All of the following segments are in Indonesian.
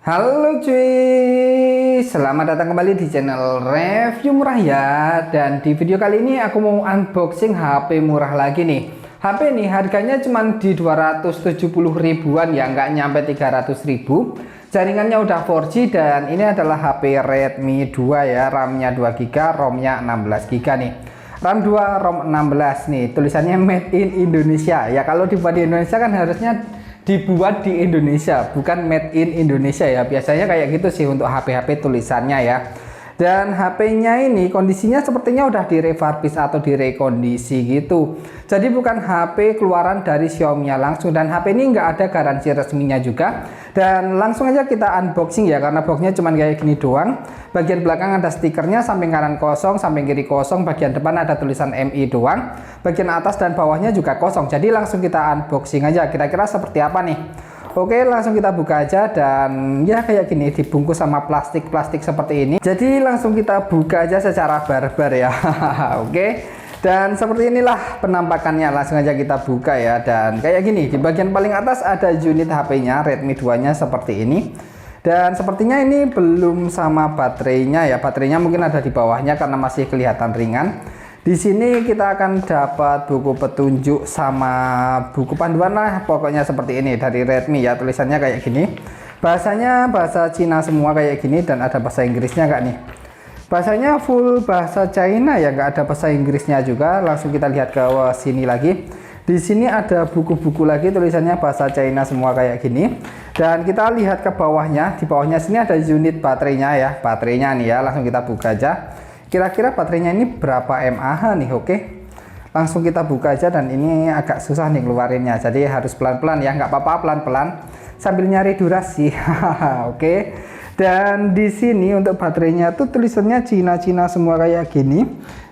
Halo cuy, selamat datang kembali di channel review murah ya. Dan di video kali ini aku mau unboxing HP murah lagi nih. HP ini harganya cuma di 270 ribuan ya, nggak nyampe 300 ribu. Jaringannya udah 4G dan ini adalah HP Redmi 2 ya. RAM-nya 2GB, ROM-nya 16GB nih. RAM 2, ROM 16 nih. Tulisannya Made in Indonesia. Ya kalau dibuat di Indonesia kan harusnya dibuat di Indonesia, bukan made in Indonesia ya. Biasanya kayak gitu sih untuk HP-HP tulisannya ya. Dan HP-nya ini kondisinya sepertinya udah direfurbish atau direkondisi gitu. Jadi bukan HP keluaran dari Xiaomi langsung, dan HP ini nggak ada garansi resminya juga. Dan langsung aja kita unboxing ya, karena boxnya cuma kayak gini doang. Bagian belakang ada stikernya, samping kanan kosong, samping kiri kosong, bagian depan ada tulisan MI doang. Bagian atas dan bawahnya juga kosong. Jadi langsung kita unboxing aja, kira-kira seperti apa nih. Oke, langsung kita buka aja, dan ya kayak gini dibungkus sama plastik-plastik seperti ini. Jadi langsung kita buka aja secara barbar ya. Oke. Dan seperti inilah penampakannya, langsung aja kita buka ya. Dan kayak gini, di bagian paling atas ada unit HP-nya, Redmi 2-nya seperti ini. Dan sepertinya ini belum sama baterainya ya. Baterainya mungkin ada di bawahnya karena masih kelihatan ringan. Di sini kita akan dapat buku petunjuk sama buku panduan lah, pokoknya seperti ini dari Redmi ya. Tulisannya kayak gini. Bahasanya bahasa Cina semua kayak gini, dan ada bahasa Inggrisnya nggak nih? Bahasanya full bahasa China ya, nggak ada bahasa Inggrisnya juga. Langsung kita lihat ke sini lagi. Di sini ada buku-buku lagi, tulisannya bahasa China semua kayak gini. Dan kita lihat ke bawahnya. Di bawahnya sini ada unit baterainya ya. Baterainya nih ya, langsung kita buka aja. Kira-kira baterainya ini berapa mAh nih? Oke, langsung kita buka aja, dan ini agak susah nih keluarinnya, jadi harus pelan-pelan ya. Nggak apa-apa, pelan-pelan sambil nyari durasi. Oke. Dan di sini untuk baterainya tuh tulisannya Cina-Cina semua kayak gini.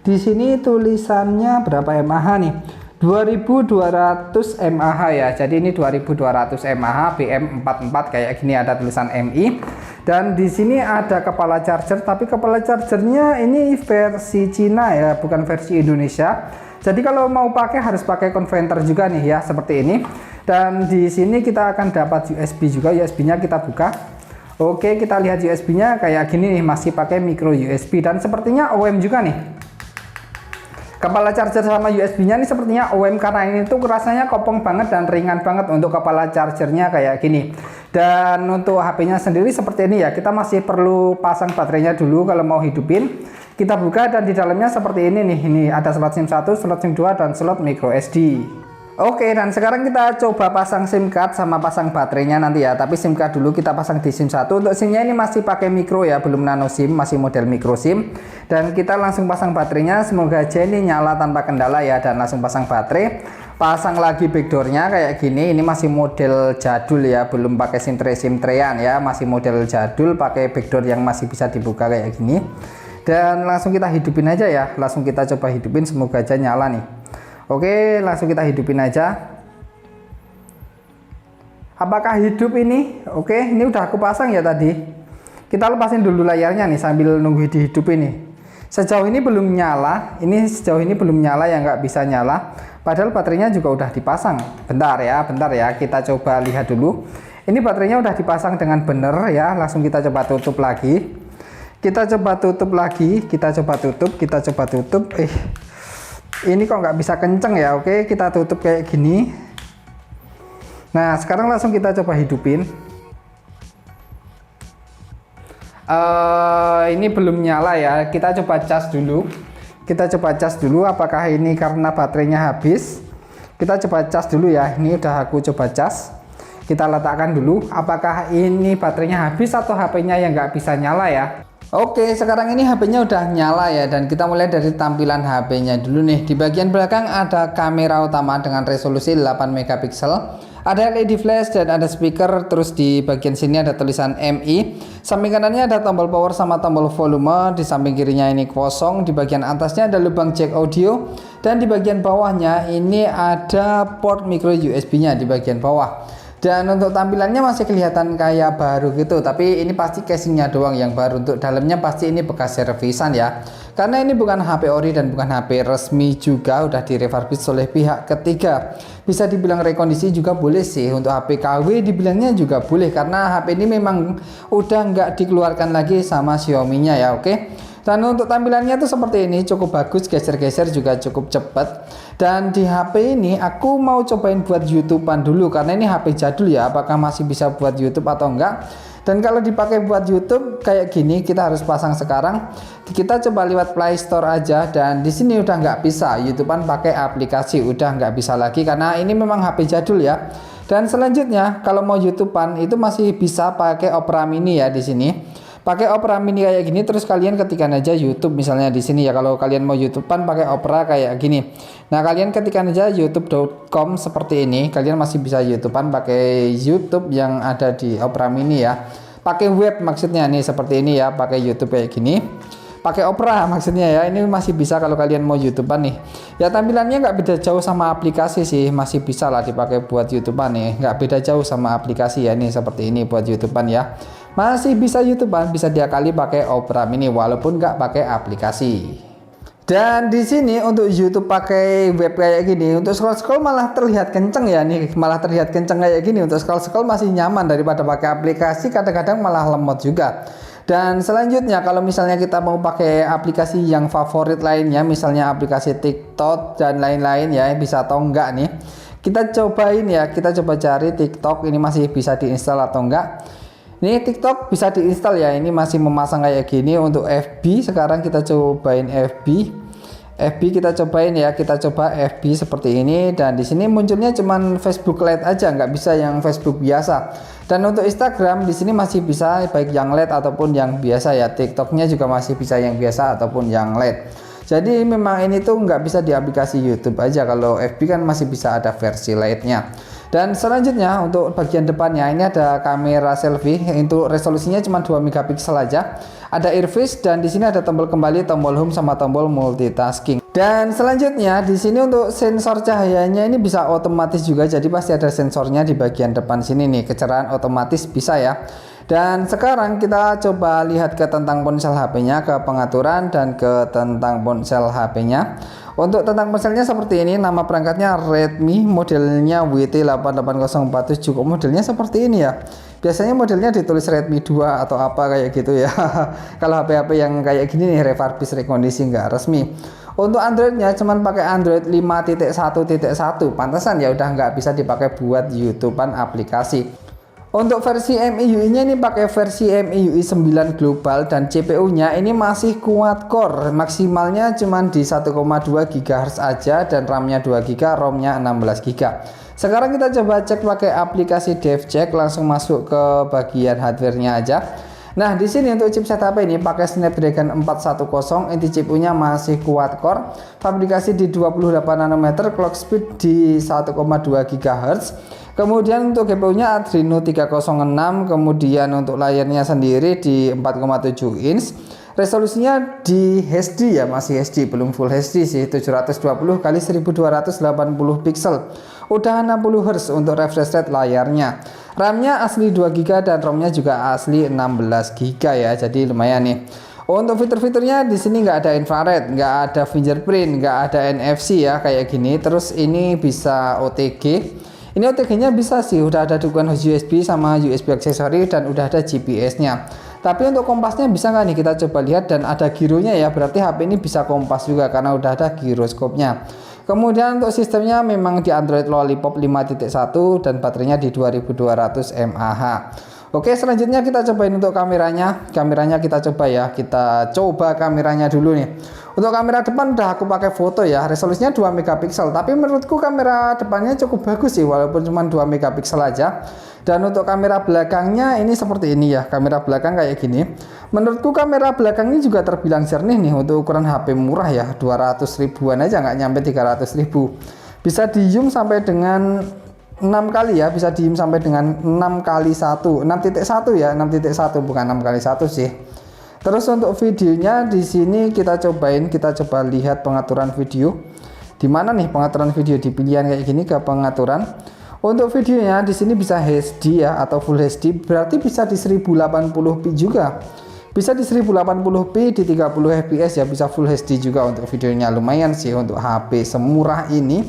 Di sini tulisannya berapa mAh nih? 2200 mAh ya. Jadi ini 2200 mAh, BM44 kayak gini, ada tulisan MI. Dan di sini ada kepala charger, tapi kepala chargernya ini versi Cina ya, bukan versi Indonesia. Jadi kalau mau pakai harus pakai konverter juga nih ya, seperti ini. Dan di sini kita akan dapat USB juga. USB-nya kita buka. Oke, kita lihat USB-nya kayak gini nih, masih pakai micro USB, dan sepertinya OEM juga nih. Kepala charger sama USB-nya ini sepertinya OEM, karena ini tuh rasanya kopong banget dan ringan banget untuk kepala chargernya kayak gini. Dan untuk HP-nya sendiri seperti ini ya, kita masih perlu pasang baterainya dulu kalau mau hidupin. Kita buka, dan di dalamnya seperti ini nih. Ini ada slot SIM 1, slot SIM 2, dan slot micro SD. Oke, dan sekarang kita coba pasang SIM card sama pasang baterainya nanti ya. Tapi SIM card dulu kita pasang di SIM 1. Untuk SIM-nya ini masih pakai micro ya, belum nano SIM, masih model micro SIM. Dan kita langsung pasang baterainya, semoga aja ini nyala tanpa kendala ya. Dan langsung pasang baterai, pasang lagi backdoornya kayak gini. Ini masih model jadul ya, belum pakai SIM tray SIM trayan ya, masih model jadul, pakai backdoor yang masih bisa dibuka kayak gini. Dan langsung kita hidupin aja ya, langsung kita coba hidupin, semoga aja nyala nih. Oke, langsung kita hidupin aja. Apakah hidup ini? Oke, ini udah aku pasang ya tadi. Kita lepasin dulu layarnya nih sambil nunggu dihidup ini. Sejauh ini belum nyala. Ini sejauh ini belum nyala ya, nggak bisa nyala. Padahal baterainya juga udah dipasang. Bentar ya. Kita coba lihat dulu. Ini baterainya udah dipasang dengan bener ya. Langsung kita coba tutup lagi. Kita coba tutup lagi. Kita coba tutup. Ini kok nggak bisa kenceng ya. Oke, kita tutup kayak gini. Nah, sekarang langsung kita coba hidupin. Ini belum nyala ya. Kita coba cas dulu. Apakah ini karena baterainya habis? Kita coba cas dulu ya. Ini udah aku coba cas. Kita letakkan dulu. Apakah ini baterainya habis atau HP-nya yang nggak bisa nyala ya? Oke, sekarang ini HP-nya udah nyala ya, dan kita mulai dari tampilan HP-nya dulu nih. Di bagian belakang ada kamera utama dengan resolusi 8 megapiksel, ada LED flash dan ada speaker. Terus di bagian sini ada tulisan MI. Samping kanannya ada tombol power sama tombol volume. Di samping kirinya ini kosong. Di bagian atasnya ada lubang jack audio, dan di bagian bawahnya ini ada port micro USB-nya di bagian bawah. Dan untuk tampilannya masih kelihatan kayak baru gitu, tapi ini pasti casingnya doang yang baru. Untuk dalamnya pasti ini bekas servisan ya, karena ini bukan HP ori dan bukan HP resmi juga, udah direfurbish oleh pihak ketiga. Bisa dibilang rekondisi juga boleh sih, untuk HP KW dibilangnya juga boleh, karena HP ini memang udah nggak dikeluarkan lagi sama Xiaomi-nya ya. Oke. Dan untuk tampilannya tuh seperti ini, cukup bagus, geser-geser juga cukup cepat. Dan di HP ini aku mau cobain buat YouTubean dulu, karena ini HP jadul ya, apakah masih bisa buat YouTube atau enggak. Dan kalau dipakai buat YouTube kayak gini, kita harus pasang sekarang. Kita coba lewat Play Store aja, dan di sini udah nggak bisa YouTubean pakai aplikasi, udah nggak bisa lagi karena ini memang HP jadul ya. Dan selanjutnya kalau mau YouTubean itu masih bisa pakai Opera Mini ya di sini. Pakai Opera Mini kayak gini, terus kalian ketikkan aja YouTube misalnya di sini ya. Kalau kalian mau YouTubean pakai Opera kayak gini, nah kalian ketikkan aja youtube.com seperti ini. Kalian masih bisa YouTubean pakai YouTube yang ada di Opera Mini ya. Pakai web maksudnya nih seperti ini ya, pakai YouTube kayak gini. Pakai Opera maksudnya ya, ini masih bisa kalau kalian mau YouTubean nih. Ya tampilannya nggak beda jauh sama aplikasi sih, masih bisa lah dipakai buat YouTubean nih, nggak beda jauh sama aplikasi ya. Ini seperti ini buat YouTubean ya, masih bisa YouTubean, bisa diakali pakai Opera Mini walaupun nggak pakai aplikasi. Dan di sini untuk YouTube pakai web kayak gini, untuk scroll malah terlihat kenceng ya nih, malah terlihat kenceng kayak gini. Untuk scroll masih nyaman daripada pakai aplikasi, kadang-kadang malah lemot juga. Dan selanjutnya kalau misalnya kita mau pakai aplikasi yang favorit lainnya, misalnya aplikasi TikTok dan lain-lain ya, bisa atau enggak nih. Kita cobain ya, kita coba cari TikTok ini masih bisa diinstal atau enggak. Ini TikTok bisa diinstal ya, ini masih memasang kayak gini. Untuk FB sekarang kita cobain FB kita cobain ya, kita coba FB seperti ini, dan di sini munculnya cuman Facebook Lite aja, nggak bisa yang Facebook biasa. Dan untuk Instagram di sini masih bisa baik yang Lite ataupun yang biasa ya. TikToknya juga masih bisa yang biasa ataupun yang Lite. Jadi memang ini tuh nggak bisa di aplikasi YouTube aja, kalau FB kan masih bisa ada versi Lite-nya. Dan selanjutnya untuk bagian depannya ini ada kamera selfie, untuk resolusinya cuma 2 megapiksel aja. Ada earpiece, dan di sini ada tombol kembali, tombol home sama tombol multitasking. Dan selanjutnya di sini untuk sensor cahayanya ini bisa otomatis juga, jadi pasti ada sensornya di bagian depan sini nih, kecerahan otomatis bisa ya. Dan sekarang kita coba lihat ke tentang ponsel HP-nya, ke pengaturan dan ke tentang ponsel HP-nya. Untuk tentang ponselnya seperti ini, nama perangkatnya Redmi, modelnya WT8804, kok modelnya seperti ini ya. Biasanya modelnya ditulis Redmi 2 atau apa kayak gitu ya. Kalau HP-HP yang kayak gini nih refurbish, rekondisi nggak resmi. Untuk Androidnya cuman pakai Android 5.1.1, pantesan ya udah nggak bisa dipakai buat YouTubean aplikasi. Untuk versi MIUI-nya ini pakai versi MIUI 9 global, dan CPU-nya ini masih quad core, maksimalnya cuma di 1,2 GHz aja, dan RAM-nya 2 GB, ROM-nya 16 GB. Sekarang kita coba cek pakai aplikasi DevCheck, langsung masuk ke bagian hardware-nya aja. Nah, di sini untuk chipset HP ini pakai Snapdragon 410, inti CPU-nya masih quad core, fabrikasi di 28 nanometer, clock speed di 1,2 GHz. Kemudian untuk GPU-nya Adreno 306, kemudian untuk layarnya sendiri di 4,7 inch. Resolusinya di HD ya, masih HD, belum full HD sih, 720 x 1280 pixel. Udah 60 Hz untuk refresh rate layarnya. RAM-nya asli 2 GB dan ROM-nya juga asli 16 GB ya. Jadi lumayan nih. Untuk fitur-fiturnya di sini nggak ada infrared, nggak ada fingerprint, nggak ada NFC ya kayak gini. Terus ini bisa OTG. Ini OTG-nya bisa sih, udah ada dukungan USB sama USB aksesori, dan udah ada GPS-nya. Tapi untuk kompasnya bisa nggak nih, kita coba lihat. Dan ada gironya ya, berarti HP ini bisa kompas juga karena udah ada giroskopnya. Kemudian untuk sistemnya memang di Android Lollipop 5.1 dan baterainya di 2200 mAh. Oke, selanjutnya kita cobain untuk kameranya. Kameranya kita coba ya, kita coba kameranya dulu nih. Untuk kamera depan udah aku pakai foto ya, resolusinya 2 megapiksel, tapi menurutku kamera depannya cukup bagus sih walaupun cuma 2 megapiksel aja. Dan untuk kamera belakangnya ini seperti ini ya, kamera belakang kayak gini. Menurutku kamera belakang ini juga terbilang jernih nih untuk ukuran HP murah ya, 200 ribuan aja, nggak nyampe 300 ribu. Bisa di zoom sampai dengan 6 kali ya, bisa di zoom sampai dengan 6 kali 1, 6.1 ya, 6.1 bukan 6 kali 1 sih. Terus untuk videonya di sini kita cobain, kita coba lihat pengaturan video. Di mana nih pengaturan video, di pilihan kayak gini ke pengaturan. Untuk videonya di sini bisa HD ya atau Full HD, berarti bisa di 1080p juga. Bisa di 1080p di 30 fps ya, bisa Full HD juga untuk videonya. Lumayan sih untuk HP semurah ini.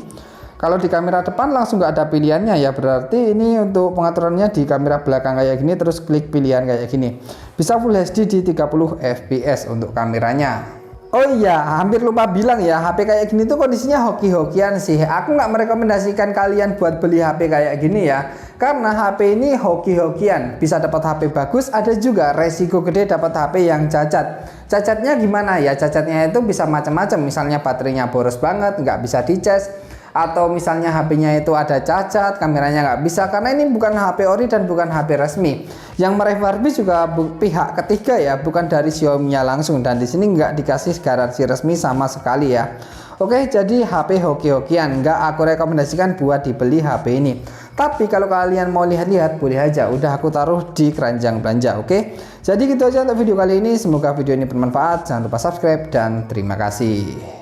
Kalau di kamera depan langsung nggak ada pilihannya ya, berarti ini untuk pengaturannya di kamera belakang kayak gini, terus klik pilihan kayak gini. Bisa Full HD di 30 fps untuk kameranya. Oh iya, hampir lupa bilang ya, HP kayak gini tuh kondisinya hoki-hokian sih. Aku nggak merekomendasikan kalian buat beli HP kayak gini ya, karena HP ini hoki-hokian. Bisa dapat HP bagus, ada juga resiko gede dapat HP yang cacat. Cacatnya gimana ya? Cacatnya itu bisa macam-macam. Misalnya baterainya boros banget, nggak bisa dicas, atau misalnya HP-nya itu ada cacat, kameranya nggak bisa, karena ini bukan HP ori dan bukan HP resmi. Yang mereview juga pihak ketiga ya, bukan dari Xiaomi-nya langsung, dan di sini nggak dikasih garansi resmi sama sekali ya. Oke, jadi HP hoki-hokian, nggak aku rekomendasikan buat dibeli HP ini. Tapi kalau kalian mau lihat-lihat boleh aja, udah aku taruh di keranjang belanja. Oke, jadi gitu aja untuk video kali ini. Semoga video ini bermanfaat. Jangan lupa subscribe dan terima kasih.